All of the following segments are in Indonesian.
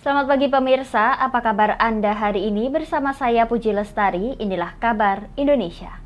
Selamat pagi pemirsa, apa kabar Anda hari ini? Bersama saya Puji Lestari, inilah kabar Indonesia.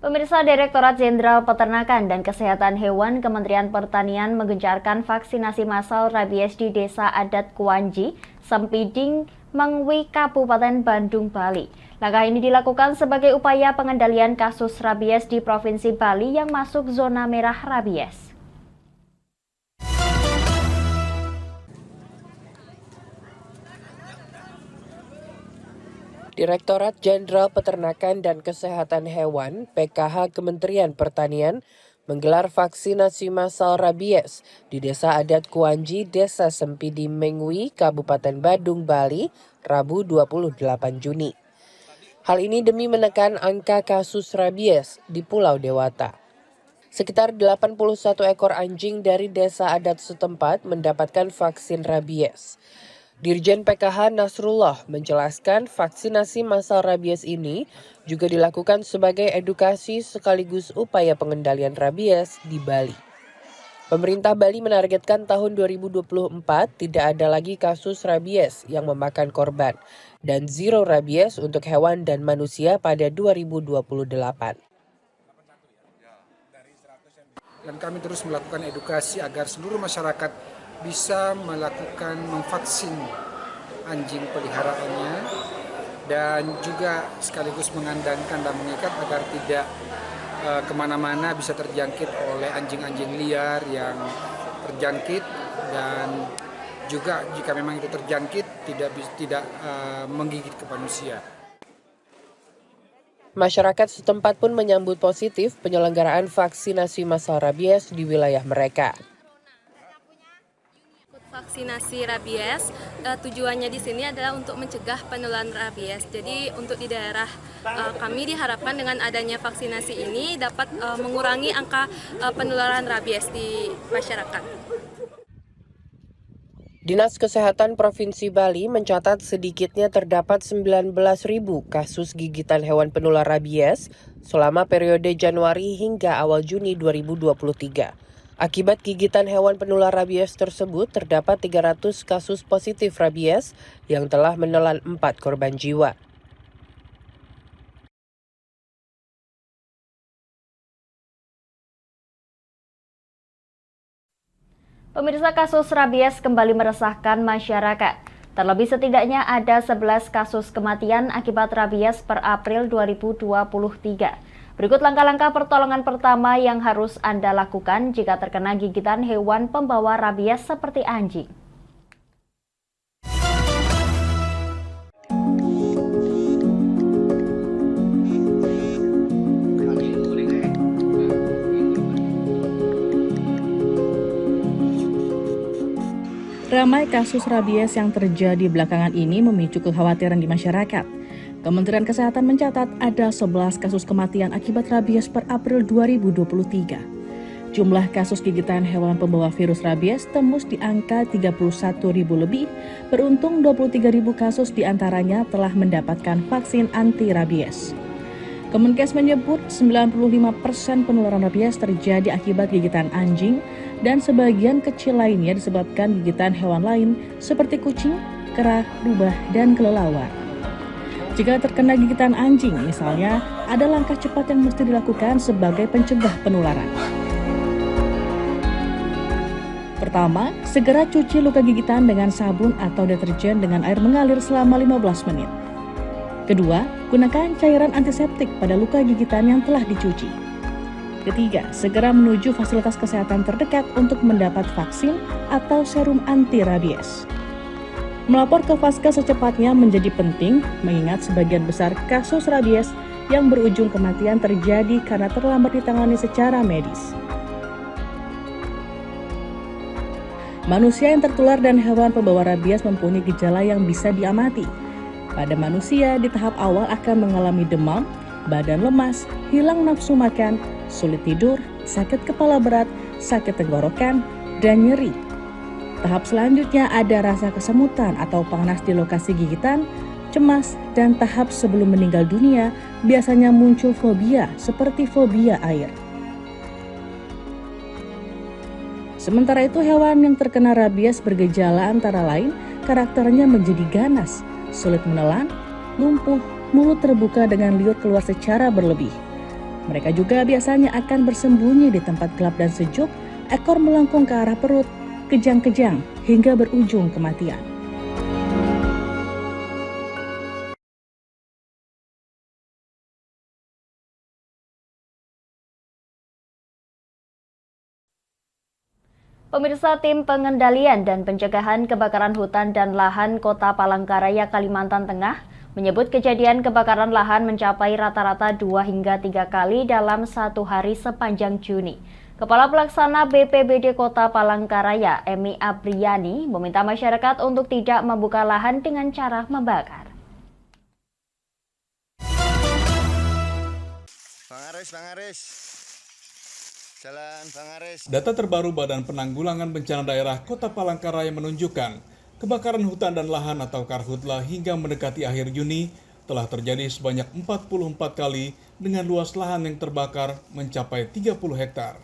Pemirsa, Direktorat Jenderal Peternakan dan Kesehatan Hewan Kementerian Pertanian menggencarkan vaksinasi massal rabies di Desa Adat Kuanji, Sempiding, Mengwi, Kabupaten Bandung, Bali. Langkah ini dilakukan sebagai upaya pengendalian kasus rabies di Provinsi Bali yang masuk zona merah rabies. Direktorat Jenderal Peternakan dan Kesehatan Hewan (PKH) Kementerian Pertanian menggelar vaksinasi massal rabies di Desa Adat Kuanji, Desa Sempidi Mengwi, Kabupaten Badung, Bali, Rabu 28 Juni. Hal ini demi menekan angka kasus rabies di Pulau Dewata. Sekitar 81 ekor anjing dari desa adat setempat mendapatkan vaksin rabies. Dirjen PKH Nasrullah menjelaskan vaksinasi massal rabies ini juga dilakukan sebagai edukasi sekaligus upaya pengendalian rabies di Bali. Pemerintah Bali menargetkan tahun 2024 tidak ada lagi kasus rabies yang memakan korban dan zero rabies untuk hewan dan manusia pada 2028. Dan kami terus melakukan edukasi agar seluruh masyarakat bisa melakukan memvaksin anjing peliharaannya dan juga sekaligus mengandangkan dan mengikat agar tidak kemana-mana bisa terjangkit oleh anjing-anjing liar yang terjangkit, dan juga jika memang itu terjangkit tidak menggigit ke manusia. Masyarakat setempat pun menyambut positif penyelenggaraan vaksinasi massal rabies di wilayah mereka. Vaksinasi rabies tujuannya di sini adalah untuk mencegah penularan rabies. Jadi untuk di daerah kami diharapkan dengan adanya vaksinasi ini dapat mengurangi angka penularan rabies di masyarakat. Dinas Kesehatan Provinsi Bali mencatat sedikitnya terdapat 19.000 kasus gigitan hewan penular rabies selama periode Januari hingga awal Juni 2023. Akibat gigitan hewan penular rabies tersebut, terdapat 300 kasus positif rabies yang telah menelan 4 korban jiwa. Pemirsa, kasus rabies kembali meresahkan masyarakat. Terlebih setidaknya ada 11 kasus kematian akibat rabies per April 2023. Berikut langkah-langkah pertolongan pertama yang harus Anda lakukan jika terkena gigitan hewan pembawa rabies seperti anjing. Ramai kasus rabies yang terjadi belakangan ini memicu kekhawatiran di masyarakat. Kementerian Kesehatan mencatat ada 11 kasus kematian akibat rabies per April 2023. Jumlah kasus gigitan hewan pembawa virus rabies tembus di angka 31.000 lebih, beruntung 23.000 kasus diantaranya telah mendapatkan vaksin anti rabies. Kemenkes menyebut 95% penularan rabies terjadi akibat gigitan anjing dan sebagian kecil lainnya disebabkan gigitan hewan lain seperti kucing, kera, rubah, dan kelelawar. Jika terkena gigitan anjing, misalnya, ada langkah cepat yang mesti dilakukan sebagai pencegah penularan. Pertama, segera cuci luka gigitan dengan sabun atau deterjen dengan air mengalir selama 15 menit. Kedua, gunakan cairan antiseptik pada luka gigitan yang telah dicuci. Ketiga, segera menuju fasilitas kesehatan terdekat untuk mendapat vaksin atau serum anti rabies. Melapor ke Vaskes secepatnya menjadi penting, mengingat sebagian besar kasus rabies yang berujung kematian terjadi karena terlambat ditangani secara medis. Manusia yang tertular dan hewan pembawa rabies mempunyai gejala yang bisa diamati. Pada manusia, di tahap awal akan mengalami demam, badan lemas, hilang nafsu makan, sulit tidur, sakit kepala berat, sakit tenggorokan, dan nyeri. Tahap selanjutnya ada rasa kesemutan atau panas di lokasi gigitan, cemas, dan tahap sebelum meninggal dunia biasanya muncul fobia seperti fobia air. Sementara itu, hewan yang terkena rabies bergejala antara lain karakternya menjadi ganas, sulit menelan, lumpuh, mulut terbuka dengan liur keluar secara berlebih. Mereka juga biasanya akan bersembunyi di tempat gelap dan sejuk, ekor melengkung ke arah perut, kejang-kejang, hingga berujung kematian. Pemirsa, tim pengendalian dan pencegahan kebakaran hutan dan lahan Kota Palangkaraya, Kalimantan Tengah menyebut kejadian kebakaran lahan mencapai rata-rata 2 hingga 3 kali dalam satu hari sepanjang Juni. Kepala Pelaksana BPBD Kota Palangkaraya, Emi Abriani, meminta masyarakat untuk tidak membuka lahan dengan cara membakar. Bang Aris. Jalan Bang Aris. Data terbaru Badan Penanggulangan Bencana Daerah Kota Palangkaraya menunjukkan kebakaran hutan dan lahan atau Karhutla hingga mendekati akhir Juni telah terjadi sebanyak 44 kali dengan luas lahan yang terbakar mencapai 30 hektar.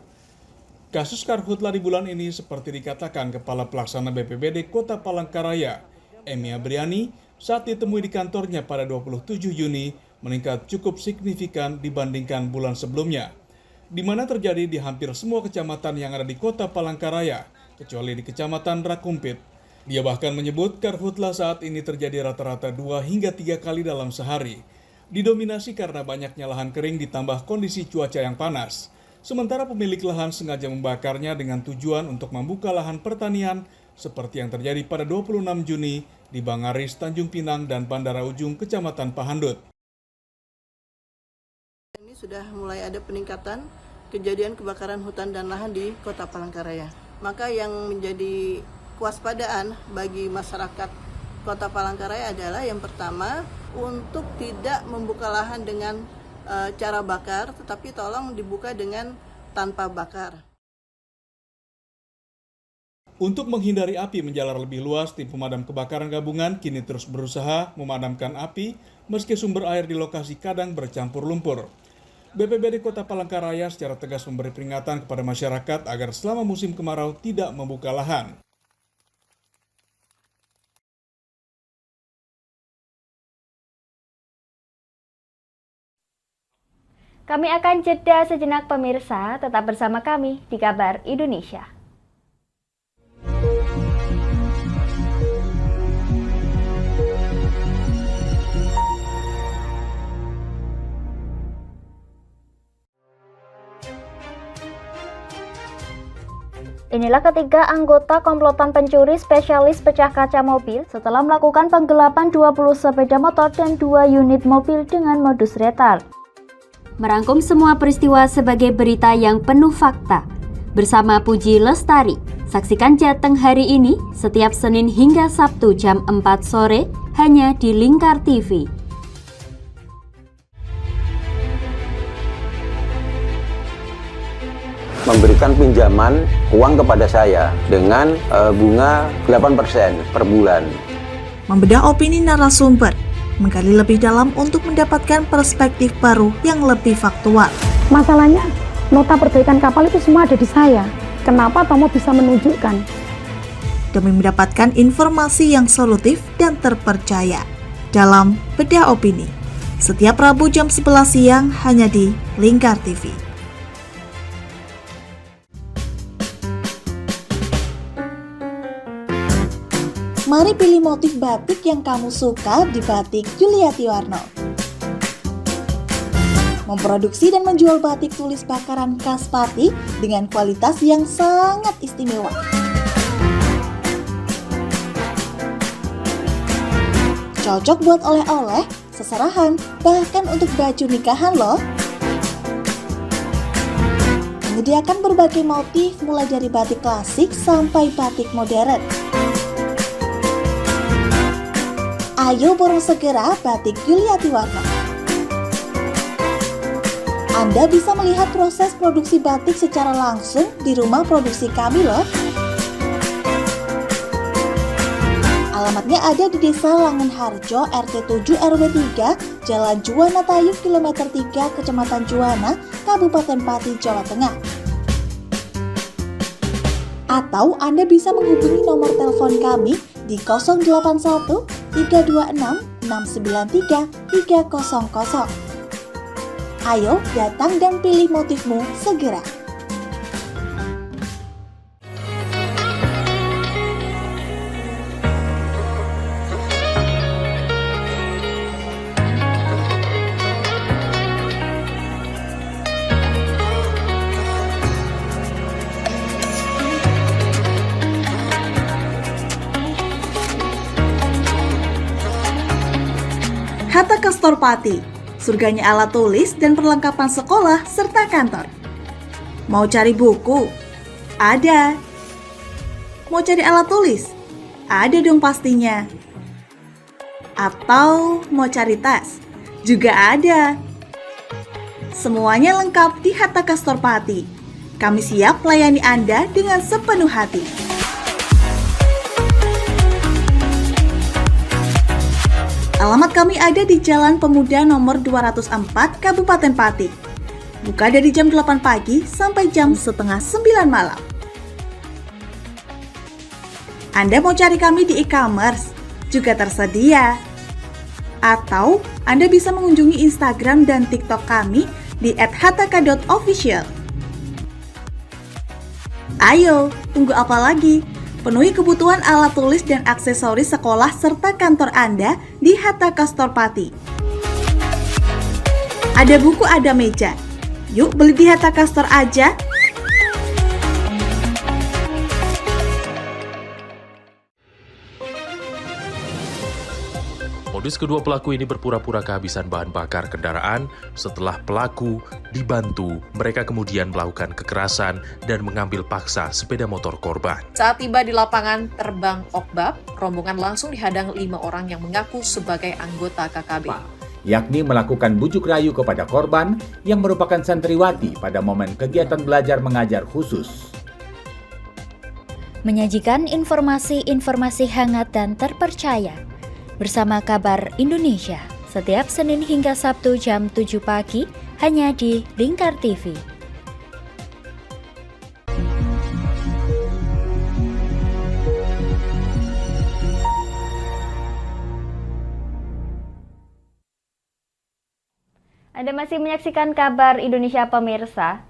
Kasus Karhutla di bulan ini seperti dikatakan Kepala Pelaksana BPBD Kota Palangkaraya, Emi Abriani, saat ditemui di kantornya pada 27 Juni meningkat cukup signifikan dibandingkan bulan sebelumnya, di mana terjadi di hampir semua kecamatan yang ada di Kota Palangkaraya, kecuali di Kecamatan Rakumpit. Dia bahkan menyebut Karhutla saat ini terjadi rata-rata 2 hingga 3 kali dalam sehari, didominasi karena banyaknya lahan kering ditambah kondisi cuaca yang panas. Sementara pemilik lahan sengaja membakarnya dengan tujuan untuk membuka lahan pertanian seperti yang terjadi pada 26 Juni di Bangaris, Tanjung Pinang, dan Bandara Ujung, Kecamatan Pahandut. Ini sudah mulai ada peningkatan kejadian kebakaran hutan dan lahan di Kota Palangkaraya. Maka yang menjadi kewaspadaan bagi masyarakat Kota Palangkaraya adalah yang pertama, untuk tidak membuka lahan dengan cara bakar, tetapi tolong dibuka dengan tanpa bakar. Untuk menghindari api menjalar lebih luas, tim pemadam kebakaran gabungan kini terus berusaha memadamkan api meski sumber air di lokasi kadang bercampur lumpur. BPBD Kota Palangkaraya secara tegas memberi peringatan kepada masyarakat agar selama musim kemarau tidak membuka lahan. Kami akan jeda sejenak pemirsa, tetap bersama kami di Kabar Indonesia. Inilah ketiga anggota komplotan pencuri spesialis pecah kaca mobil setelah melakukan penggelapan 20 sepeda motor dan 2 unit mobil dengan modus retard. Merangkum semua peristiwa sebagai berita yang penuh fakta. Bersama Puji Lestari, saksikan Jateng hari ini setiap Senin hingga Sabtu jam 4 sore hanya di Lingkar TV. Memberikan pinjaman uang kepada saya dengan bunga 8% per bulan. Membedah opini narasumber, menggali lebih dalam untuk mendapatkan perspektif baru yang lebih faktual. Masalahnya, nota perbaikan kapal itu semua ada di saya. Kenapa Tomo bisa menunjukkan? Demi mendapatkan informasi yang solutif dan terpercaya. Dalam Bedah Opini, setiap Rabu jam 11 siang hanya di Lingkar TV. Mari pilih motif batik yang kamu suka di Batik Yuliati Warno. Memproduksi dan menjual batik tulis bakaran khas Pati dengan kualitas yang sangat istimewa. Cocok buat oleh-oleh, seserahan, bahkan untuk baju nikahan loh. Menyediakan berbagai motif mulai dari batik klasik sampai batik modern. Ayo borong segera Batik Yuliati Warno. Anda bisa melihat proses produksi batik secara langsung di rumah produksi kami loh. Alamatnya ada di Desa Langenharjo, RT 7 RW 3, Jalan Juwana Tayu, kilometer 3, Kecamatan Juwana, Kabupaten Pati, Jawa Tengah. Atau Anda bisa menghubungi nomor telepon kami di 081 326 693 300. Ayo datang dan pilih motifmu segera. Hatta Kastor Pati, surganya alat tulis dan perlengkapan sekolah serta kantor. Mau cari buku? Ada. Mau cari alat tulis? Ada dong pastinya. Atau mau cari tas? Juga ada. Semuanya lengkap di Hatta Kastor Pati. Kami siap melayani Anda dengan sepenuh hati. Alamat kami ada di Jalan Pemuda nomor 204, Kabupaten Pati. Buka dari jam 8 pagi sampai jam setengah 9 malam. Anda mau cari kami di e-commerce? Juga tersedia. Atau Anda bisa mengunjungi Instagram dan TikTok kami di @hattaka.official. Ayo, tunggu apa lagi? Penuhi kebutuhan alat tulis dan aksesoris sekolah serta kantor Anda di Hatta Kastor Pati. Ada buku, ada meja. Yuk beli di Hatta Kastor aja. Modus kedua pelaku ini berpura-pura kehabisan bahan bakar kendaraan. Setelah pelaku dibantu, mereka kemudian melakukan kekerasan dan mengambil paksa sepeda motor korban. Saat tiba di lapangan terbang Okbab, rombongan langsung dihadang 5 orang yang mengaku sebagai anggota KKB. Yakni melakukan bujuk rayu kepada korban yang merupakan santriwati pada momen kegiatan belajar mengajar khusus. Menyajikan informasi-informasi hangat dan terpercaya bersama Kabar Indonesia setiap Senin hingga Sabtu jam 7 pagi hanya di Lingkar TV. Anda masih menyaksikan Kabar Indonesia pemirsa.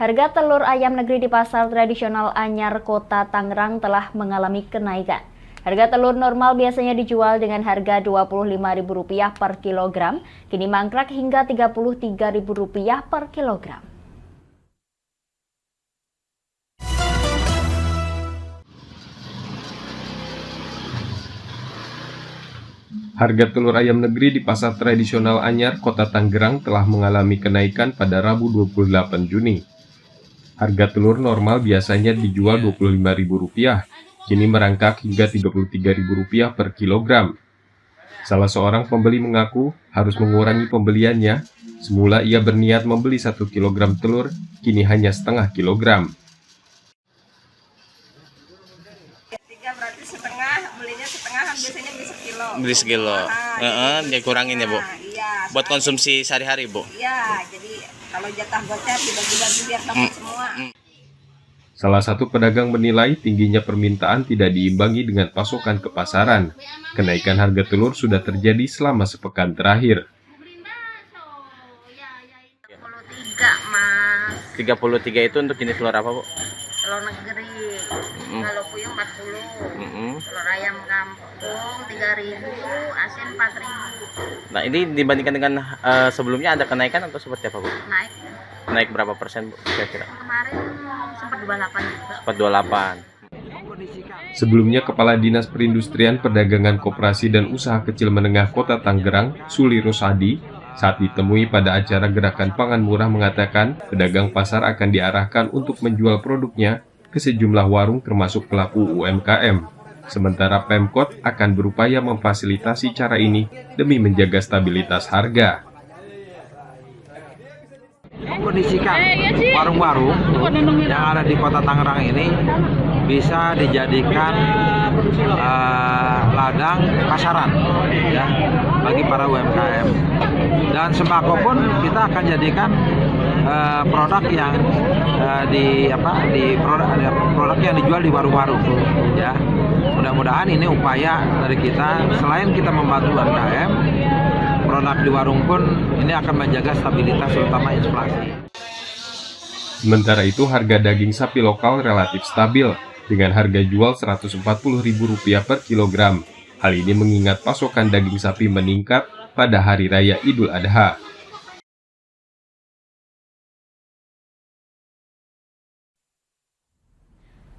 Harga telur ayam negeri di pasar tradisional Anyar, Kota Tangerang telah mengalami kenaikan. Harga telur normal biasanya dijual dengan harga Rp25.000 per kilogram, kini mangkrak hingga Rp33.000 per kilogram. Harga telur ayam negeri di pasar tradisional Anyar, Kota Tangerang telah mengalami kenaikan pada Rabu 28 Juni. Harga telur normal biasanya dijual Rp25.000, kini merangkak hingga Rp33.000 per kilogram. Salah seorang pembeli mengaku harus mengurangi pembeliannya. Semula ia berniat membeli 1 kilogram telur, kini hanya setengah kilogram. Berarti setengah, belinya setengah, biasanya beli sekilo. Beli sekilo, dia kurangin ya Bu? Iya. Buat konsumsi sehari-hari Bu? Iya, jadi kalau jatah gocap dibagi-bagi biar dapat semua. Salah satu pedagang menilai tingginya permintaan tidak diimbangi dengan pasokan ke pasaran. Kenaikan harga telur sudah terjadi selama sepekan terakhir. 33 itu untuk jenis telur apa Bu? Telur negeri, kalau puyuh 40, telur ayam kampung 3.000, asin 4.000. Nah ini dibandingkan dengan sebelumnya ada kenaikan atau seperti apa Bu? Naik. Naik berapa persen Bu kira-kira? Kemarin sempat 28 juga. Sempat 28. Sebelumnya, Kepala Dinas Perindustrian Perdagangan Koperasi dan Usaha Kecil Menengah Kota Tangerang, Suli Rosadi, saat ditemui pada acara Gerakan Pangan Murah mengatakan pedagang pasar akan diarahkan untuk menjual produknya ke sejumlah warung termasuk pelaku UMKM. Sementara Pemkot akan berupaya memfasilitasi cara ini demi menjaga stabilitas harga. Mengkondisikan warung-warung yang ada di Kota Tangerang ini bisa dijadikan ladang pasaran ya bagi para UMKM. Dan sembako pun kita akan jadikan produk yang produk yang dijual di warung-warung ya. Mudah-mudahan ini upaya dari kita, selain kita membantu UMKM, produk di warung pun ini akan menjaga stabilitas terutama inflasi. Sementara itu harga daging sapi lokal relatif stabil dengan harga jual Rp140.000 per kilogram. Hal ini mengingat pasokan daging sapi meningkat pada Hari Raya Idul Adha.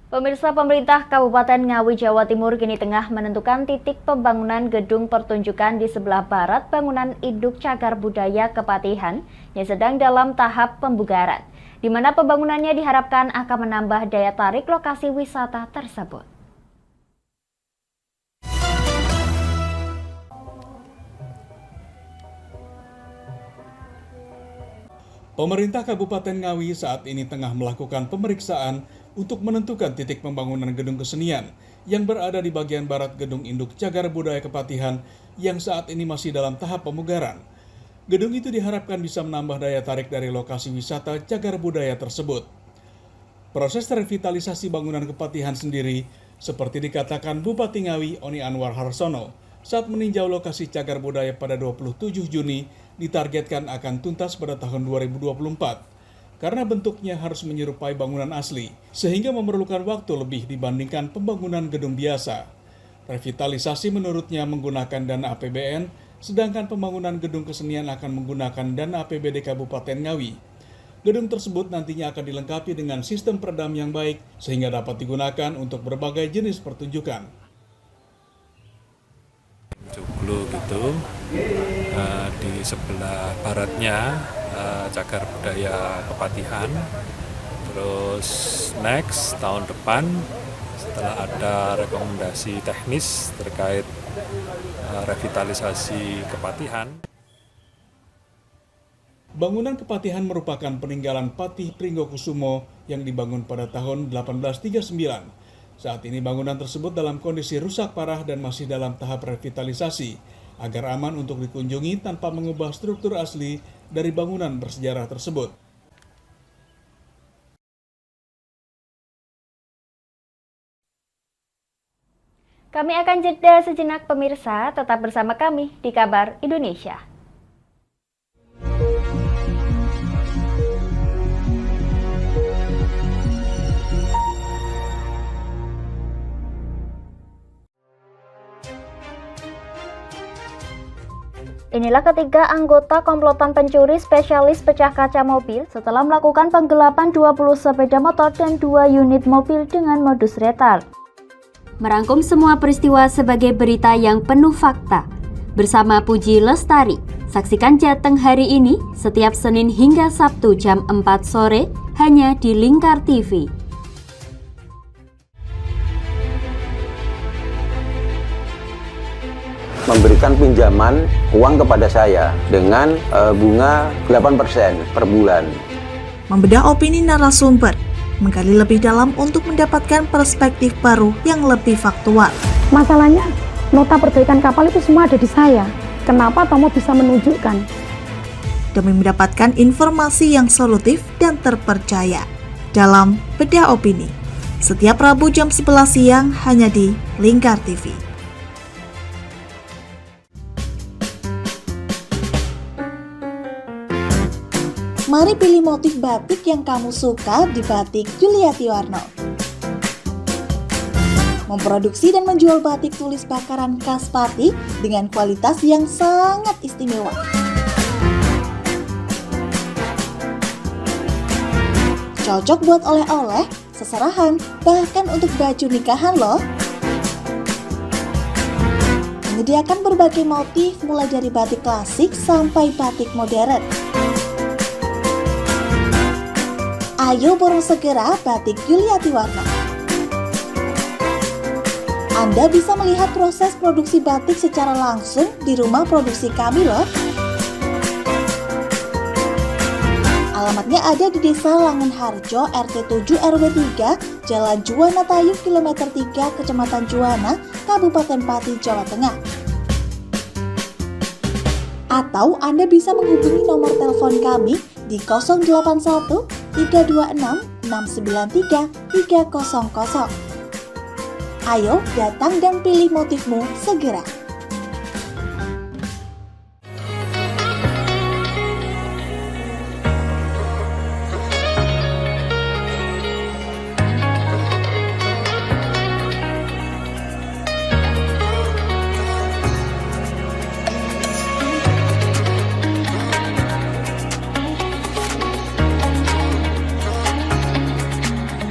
Pemirsa, pemerintah Kabupaten Ngawi, Jawa Timur kini tengah menentukan titik pembangunan gedung pertunjukan di sebelah barat bangunan Induk Cagar Budaya Kepatihan yang sedang dalam tahap pembugaran, di mana pembangunannya diharapkan akan menambah daya tarik lokasi wisata tersebut. Pemerintah Kabupaten Ngawi saat ini tengah melakukan pemeriksaan untuk menentukan titik pembangunan gedung kesenian yang berada di bagian barat gedung Induk Cagar Budaya Kepatihan yang saat ini masih dalam tahap pemugaran. Gedung itu diharapkan bisa menambah daya tarik dari lokasi wisata cagar budaya tersebut. Proses revitalisasi bangunan Kepatihan sendiri, seperti dikatakan Bupati Ngawi Oni Anwar Harsono, saat meninjau lokasi cagar budaya pada 27 Juni, ditargetkan akan tuntas pada tahun 2024. Karena bentuknya harus menyerupai bangunan asli, sehingga memerlukan waktu lebih dibandingkan pembangunan gedung biasa. Revitalisasi menurutnya menggunakan dana APBN, sedangkan pembangunan gedung kesenian akan menggunakan dana APBD Kabupaten Ngawi. Gedung tersebut nantinya akan dilengkapi dengan sistem peredam yang baik, sehingga dapat digunakan untuk berbagai jenis pertunjukan. Joglo gitu, di sebelah baratnya Cagar Budaya Kepatihan. Terus next tahun depan setelah ada rekomendasi teknis terkait revitalisasi Kepatihan. Bangunan Kepatihan merupakan peninggalan Patih Pringgokusumo yang dibangun pada tahun 1839. Saat ini bangunan tersebut dalam kondisi rusak parah dan masih dalam tahap revitalisasi agar aman untuk dikunjungi tanpa mengubah struktur asli dari bangunan bersejarah tersebut. Kami akan jeda sejenak pemirsa, tetap bersama kami di Kabar Indonesia. Inilah ketiga anggota komplotan pencuri spesialis pecah kaca mobil setelah melakukan penggelapan 20 sepeda motor dan 2 unit mobil dengan modus retal. Merangkum semua peristiwa sebagai berita yang penuh fakta. Bersama Puji Lestari, saksikan Jateng hari ini setiap Senin hingga Sabtu jam 4 sore hanya di Lingkar TV. Memberikan pinjaman uang kepada saya dengan bunga 8% per bulan. Membedah opini narasumber, menggali lebih dalam untuk mendapatkan perspektif baru yang lebih faktual. Masalahnya, nota perbaikan kapal itu semua ada di saya. Kenapa Tomo bisa menunjukkan? Demi mendapatkan informasi yang solutif dan terpercaya dalam Bedah Opini. Setiap Rabu jam 11 siang hanya di Lingkar TV. Mari pilih motif batik yang kamu suka di Batik Juliati Warno. Memproduksi dan menjual batik tulis bakaran khas Pati dengan kualitas yang sangat istimewa. Cocok buat oleh-oleh, seserahan, bahkan untuk baju nikahan loh. Menyediakan berbagai motif mulai dari batik klasik sampai batik modern. Ayo borong segera Batik Juliati Warno. Anda bisa melihat proses produksi batik secara langsung di rumah produksi kami loh. Alamatnya ada di Desa Langenharjo, RT 7 RW 3, Jalan Juwana Tayu, kilometer 3, Kecamatan Juwana, Kabupaten Pati, Jawa Tengah. Atau Anda bisa menghubungi nomor telepon kami di 081 326 693 300. Ayo datang dan pilih motifmu segera.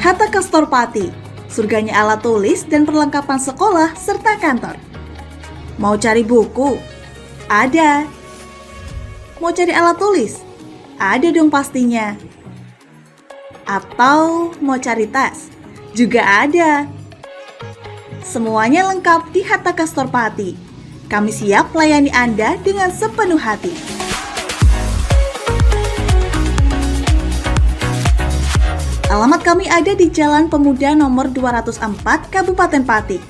Hatta Castor Pati, surganya alat tulis dan perlengkapan sekolah serta kantor. Mau cari buku? Ada. Mau cari alat tulis? Ada dong pastinya. Atau mau cari tas? Juga ada. Semuanya lengkap di Hatta Castor Pati. Kami siap melayani Anda dengan sepenuh hati. Alamat kami ada di Jalan Pemuda nomor 204, Kabupaten Pati.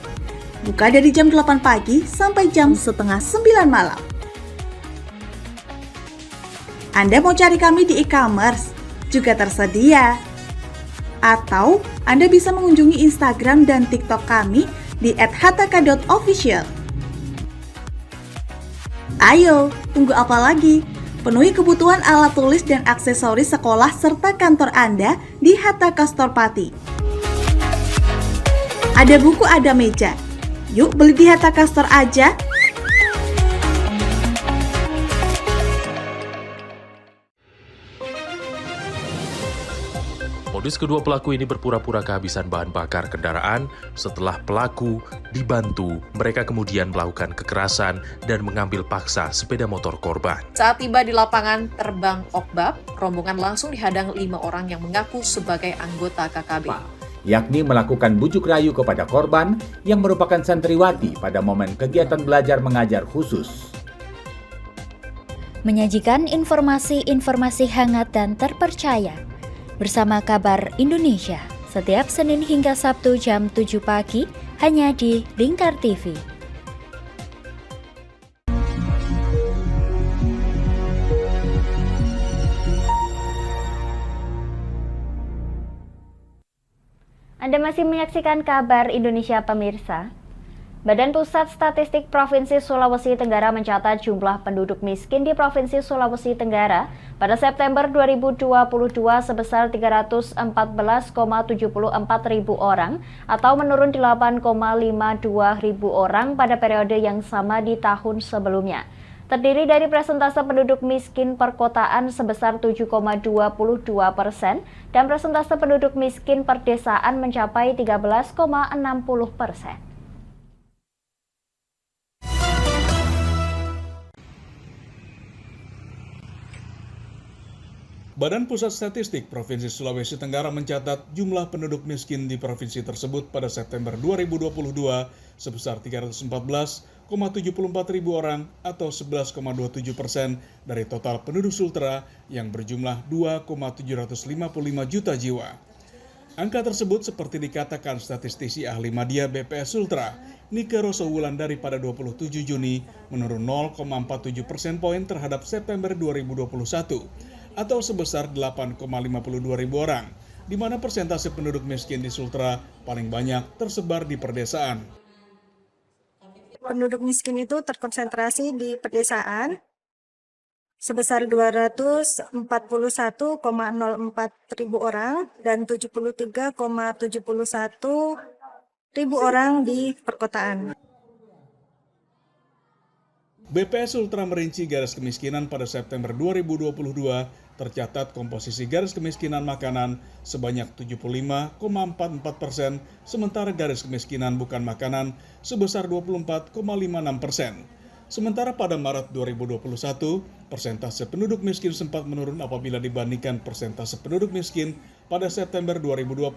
Buka dari jam 8 pagi sampai jam setengah 9 malam. Anda mau cari kami di e-commerce? Juga tersedia. Atau Anda bisa mengunjungi Instagram dan TikTok kami di @hattaka.official. Ayo, tunggu apa lagi? Penuhi kebutuhan alat tulis dan aksesoris sekolah serta kantor Anda di Hatta Castor Pati. Ada buku, ada meja. Yuk beli di Hatta Castor aja. Modus kedua pelaku ini berpura-pura kehabisan bahan bakar kendaraan. Setelah pelaku dibantu, mereka kemudian melakukan kekerasan dan mengambil paksa sepeda motor korban. Saat tiba di lapangan terbang Okbab, rombongan langsung dihadang 5 orang yang mengaku sebagai anggota KKB. Yakni melakukan bujuk rayu kepada korban yang merupakan santriwati pada momen kegiatan belajar mengajar khusus. Menyajikan informasi-informasi hangat dan terpercaya bersama Kabar Indonesia setiap Senin hingga Sabtu jam 7 pagi hanya di Lingkar TV. Anda masih menyaksikan Kabar Indonesia pemirsa. Badan Pusat Statistik Provinsi Sulawesi Tenggara mencatat jumlah penduduk miskin di Provinsi Sulawesi Tenggara pada September 2022 sebesar 314,74 ribu orang atau menurun 8,52 ribu orang pada periode yang sama di tahun sebelumnya. Terdiri dari persentase penduduk miskin perkotaan sebesar 7,22% dan persentase penduduk miskin perdesaan mencapai 13,60%. Badan Pusat Statistik Provinsi Sulawesi Tenggara mencatat jumlah penduduk miskin di provinsi tersebut pada September 2022 sebesar 314,74 ribu orang atau 11,27% dari total penduduk Sultra yang berjumlah 2,755 juta jiwa. Angka tersebut seperti dikatakan statistisi ahli media BPS Sultra, Nike Rosowulan pada 27 Juni menurun 0,47 persen poin terhadap September 2021. Atau sebesar 8,52 ribu orang, di mana persentase penduduk miskin di Sultra paling banyak tersebar di pedesaan. Penduduk miskin itu terkonsentrasi di pedesaan sebesar 241,04 ribu orang dan 73,71 ribu orang di perkotaan. BPS Sultra merinci garis kemiskinan pada September 2022 tercatat komposisi garis kemiskinan makanan sebanyak 75,44%, sementara garis kemiskinan bukan makanan sebesar 24,56%. Sementara pada Maret 2021, persentase penduduk miskin sempat menurun apabila dibandingkan persentase penduduk miskin pada September 2020.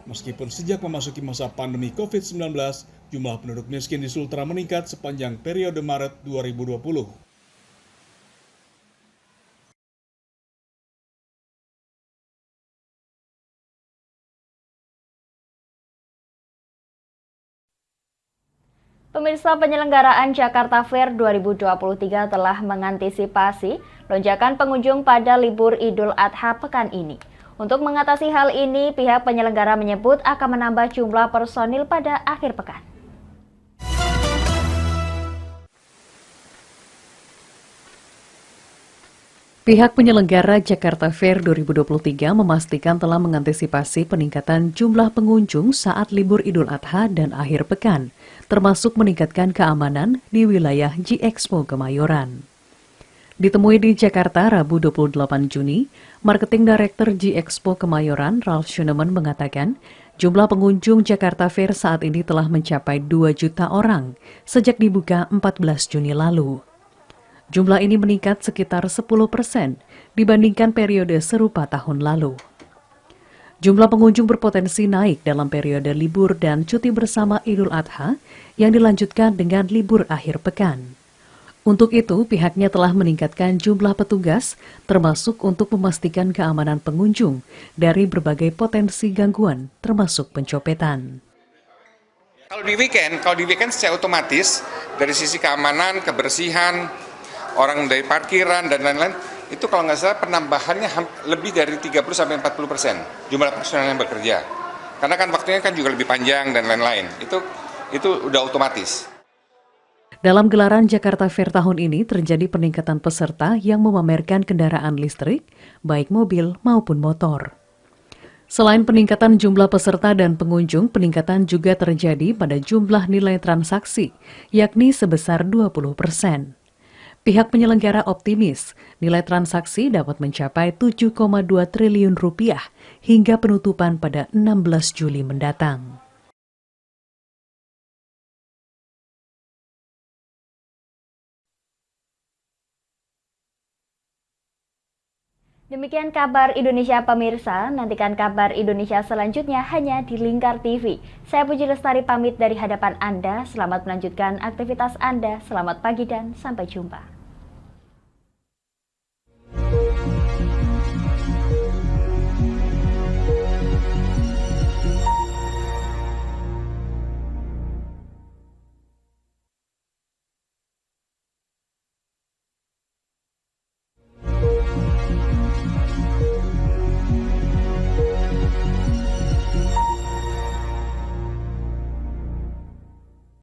Meskipun sejak memasuki masa pandemi COVID-19, jumlah penduduk miskin di Sultra meningkat sepanjang periode Maret 2020. Pemirsa, penyelenggaraan Jakarta Fair 2023 telah mengantisipasi lonjakan pengunjung pada libur Idul Adha pekan ini. Untuk mengatasi hal ini, pihak penyelenggara menyebut akan menambah jumlah personil pada akhir pekan. Pihak penyelenggara Jakarta Fair 2023 memastikan telah mengantisipasi peningkatan jumlah pengunjung saat libur Idul Adha dan akhir pekan, termasuk meningkatkan keamanan di wilayah G-Expo Kemayoran. Ditemui di Jakarta Rabu 28 Juni, Marketing Director G-Expo Kemayoran, Ralph Schuneman mengatakan, jumlah pengunjung Jakarta Fair saat ini telah mencapai 2 juta orang sejak dibuka 14 Juni lalu. Jumlah ini meningkat sekitar 10% dibandingkan periode serupa tahun lalu. Jumlah pengunjung berpotensi naik dalam periode libur dan cuti bersama Idul Adha yang dilanjutkan dengan libur akhir pekan. Untuk itu, pihaknya telah meningkatkan jumlah petugas, termasuk untuk memastikan keamanan pengunjung dari berbagai potensi gangguan, termasuk pencopetan. Kalau di weekend secara otomatis dari sisi keamanan, kebersihan, orang dari parkiran dan lain-lain, itu kalau nggak salah penambahannya lebih dari 30-40% jumlah personel yang bekerja. Karena kan waktunya kan juga lebih panjang dan lain-lain. Itu udah otomatis. Dalam gelaran Jakarta Fair tahun ini terjadi peningkatan peserta yang memamerkan kendaraan listrik, baik mobil maupun motor. Selain peningkatan jumlah peserta dan pengunjung, peningkatan juga terjadi pada jumlah nilai transaksi, yakni sebesar 20%. Pihak penyelenggara optimis nilai transaksi dapat mencapai 7,2 triliun rupiah hingga penutupan pada 16 Juli mendatang. Demikian kabar Indonesia pemirsa, nantikan kabar Indonesia selanjutnya hanya di Lingkar TV. Saya Puji Lestari pamit dari hadapan Anda, selamat melanjutkan aktivitas Anda, selamat pagi dan sampai jumpa.